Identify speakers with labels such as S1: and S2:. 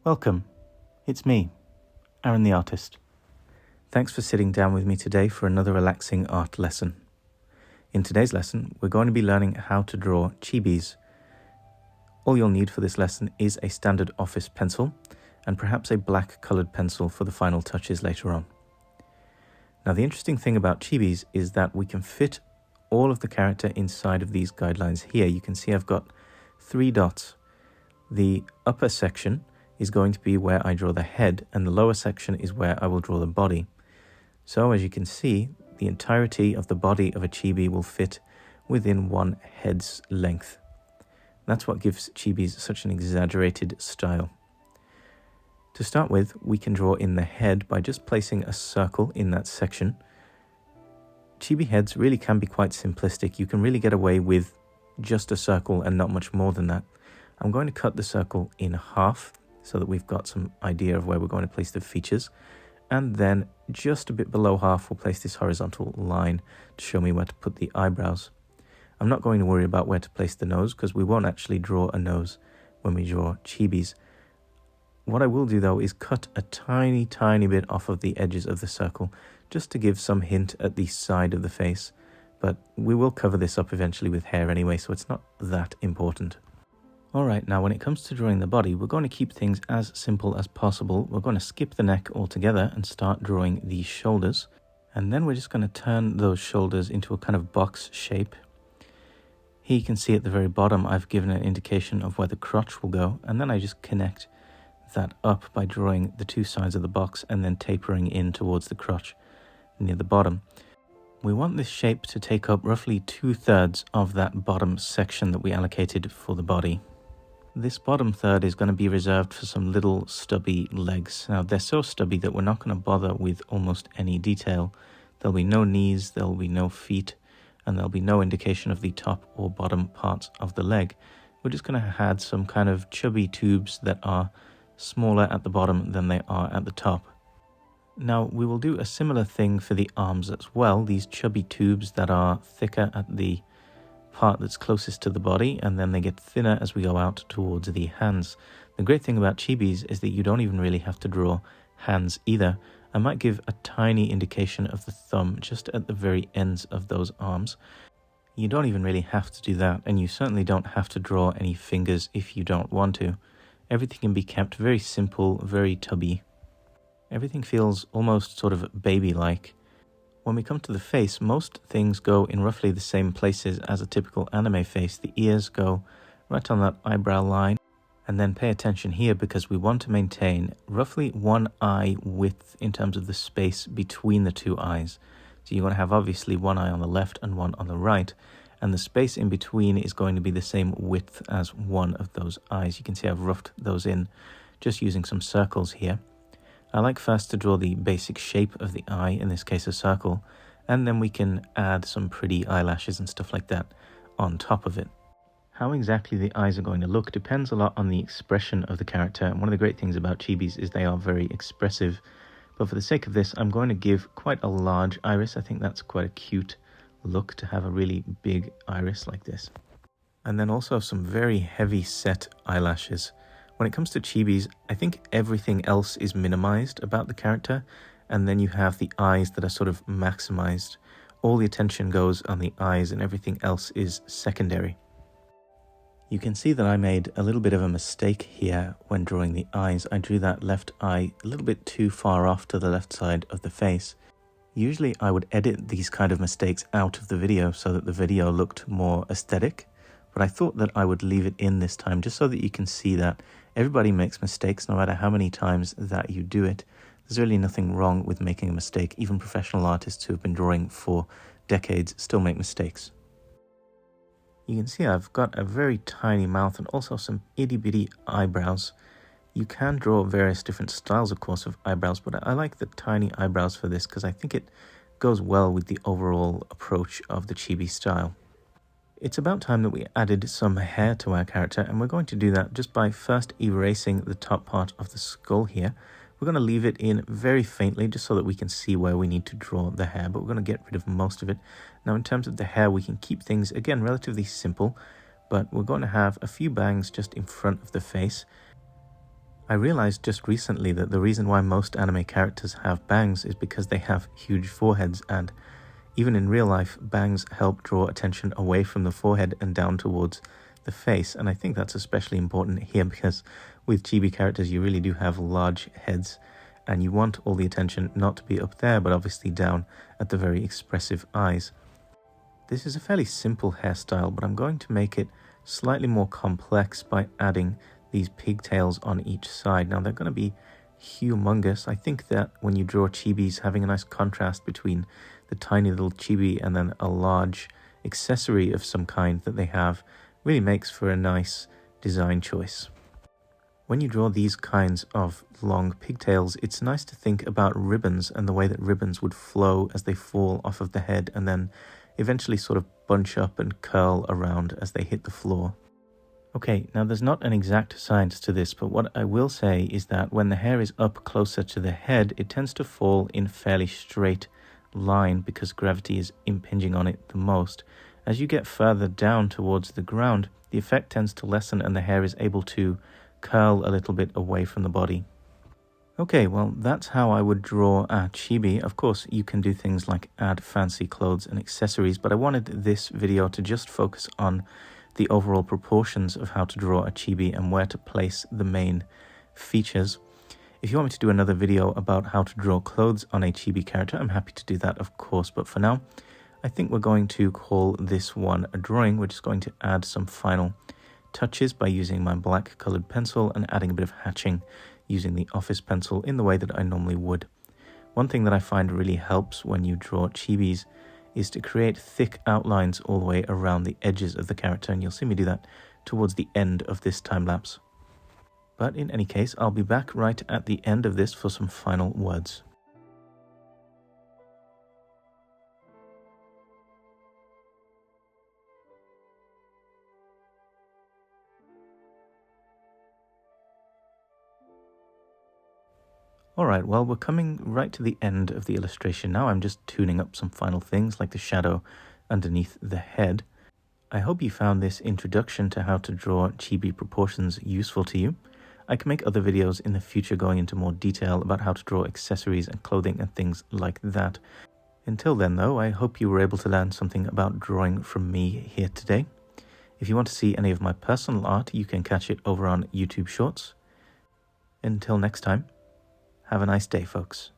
S1: Welcome, it's me, Aaron the artist. Thanks for sitting down with me today for another relaxing art lesson. In today's lesson, we're going to be learning how to draw chibis. All you'll need for this lesson is a standard office pencil and perhaps a black coloured pencil for the final touches later on. Now the interesting thing about chibis is that we can fit all of the character inside of these guidelines here. You can see I've got 3 dots. The upper section is going to be where I draw the head, and the lower section is where I will draw the body. So as you can see, the entirety of the body of a chibi will fit within one head's length. That's what gives chibis such an exaggerated style. To start with, we can draw in the head by just placing a circle in that section. Chibi heads really can be quite simplistic. You can really get away with just a circle and not much more than that. I'm going to cut the circle in half so that we've got some idea of where we're going to place the features. And then just a bit below half, we'll place this horizontal line to show me where to put the eyebrows. I'm not going to worry about where to place the nose because we won't actually draw a nose when we draw chibis. What I will do though is cut a tiny bit off of the edges of the circle just to give some hint at the side of the face. But we will cover this up eventually with hair anyway, so it's not that important. Alright, now when it comes to drawing the body, we're going to keep things as simple as possible. We're going to skip the neck altogether and start drawing the shoulders. And then we're just going to turn those shoulders into a kind of box shape. Here you can see at the very bottom, I've given an indication of where the crotch will go. And then I just connect that up by drawing the 2 sides of the box and then tapering in towards the crotch near the bottom. We want this shape to take up roughly 2/3 of that bottom section that we allocated for the body. This bottom third is going to be reserved for some little stubby legs. Now they're so stubby that we're not going to bother with almost any detail. There'll be no knees, there'll be no feet, and there'll be no indication of the top or bottom parts of the leg. We're just going to add some kind of chubby tubes that are smaller at the bottom than they are at the top. Now we will do a similar thing for the arms as well. These chubby tubes that are thicker at the part that's closest to the body, and then they get thinner as we go out towards the hands. The great thing about chibis is that you don't even really have to draw hands either. I might give a tiny indication of the thumb just at the very ends of those arms. You don't even really have to do that, and you certainly don't have to draw any fingers if you don't want to. Everything can be kept very simple, very tubby. Everything feels almost sort of baby-like. When we come to the face, most things go in roughly the same places as a typical anime face. The ears go right on that eyebrow line. And then pay attention here because we want to maintain roughly 1 eye width in terms of the space between the 2 eyes. So you're going to have obviously 1 eye on the left and 1 on the right. And the space in between is going to be the same width as one of those eyes. You can see I've roughed those in just using some circles here. I like first to draw the basic shape of the eye, in this case a circle, and then we can add some pretty eyelashes and stuff like that on top of it. How exactly the eyes are going to look depends a lot on the expression of the character, and one of the great things about chibis is they are very expressive. But for the sake of this, I'm going to give quite a large iris. I think that's quite a cute look to have a really big iris like this. And then also some very heavy set eyelashes. When it comes to chibis, I think everything else is minimized about the character, and then you have the eyes that are sort of maximized. All the attention goes on the eyes and everything else is secondary. You can see that I made a little bit of a mistake here when drawing the eyes. I drew that left eye a little bit too far off to the left side of the face. Usually I would edit these kind of mistakes out of the video so that the video looked more aesthetic, but I thought that I would leave it in this time just so that you can see that everybody makes mistakes no matter how many times that you do it. There's really nothing wrong with making a mistake. Even professional artists who have been drawing for decades still make mistakes. You can see I've got a very tiny mouth and also some itty-bitty eyebrows. You can draw various different styles, of course, of eyebrows, but I like the tiny eyebrows for this because I think it goes well with the overall approach of the chibi style. It's about time that we added some hair to our character, and we're going to do that just by first erasing the top part of the skull here. We're going to leave it in very faintly just so that we can see where we need to draw the hair, but we're going to get rid of most of it. Now in terms of the hair, we can keep things, again, relatively simple, but we're going to have a few bangs just in front of the face. I realized just recently that the reason why most anime characters have bangs is because they have huge foreheads, and even in real life, bangs help draw attention away from the forehead and down towards the face. And I think that's especially important here because with chibi characters, you really do have large heads and you want all the attention not to be up there, but obviously down at the very expressive eyes. This is a fairly simple hairstyle, but I'm going to make it slightly more complex by adding these pigtails on each side. Now they're going to be humongous. I think that when you draw chibis, having a nice contrast between the tiny little chibi and then a large accessory of some kind that they have really makes for a nice design choice. When you draw these kinds of long pigtails, it's nice to think about ribbons and the way that ribbons would flow as they fall off of the head and then eventually sort of bunch up and curl around as they hit the floor. Okay, now there's not an exact science to this, but what I will say is that when the hair is up closer to the head, it tends to fall in fairly straight line because gravity is impinging on it the most. As you get further down towards the ground, the effect tends to lessen and the hair is able to curl a little bit away from the body. Okay, well, that's how I would draw a chibi. Of course, you can do things like add fancy clothes and accessories, but I wanted this video to just focus on the overall proportions of how to draw a chibi and where to place the main features. If you want me to do another video about how to draw clothes on a chibi character, I'm happy to do that, of course, but for now, I think we're going to call this one a drawing. We're just going to add some final touches by using my black colored pencil and adding a bit of hatching using the office pencil in the way that I normally would. One thing that I find really helps when you draw chibis is to create thick outlines all the way around the edges of the character, and you'll see me do that towards the end of this time lapse. But in any case, I'll be back right at the end of this for some final words. Alright, well, we're coming right to the end of the illustration now. I'm just tuning up some final things like the shadow underneath the head. I hope you found this introduction to how to draw chibi proportions useful to you. I can make other videos in the future going into more detail about how to draw accessories and clothing and things like that. Until then, though, I hope you were able to learn something about drawing from me here today. If you want to see any of my personal art, you can catch it over on YouTube Shorts. Until next time, have a nice day, folks.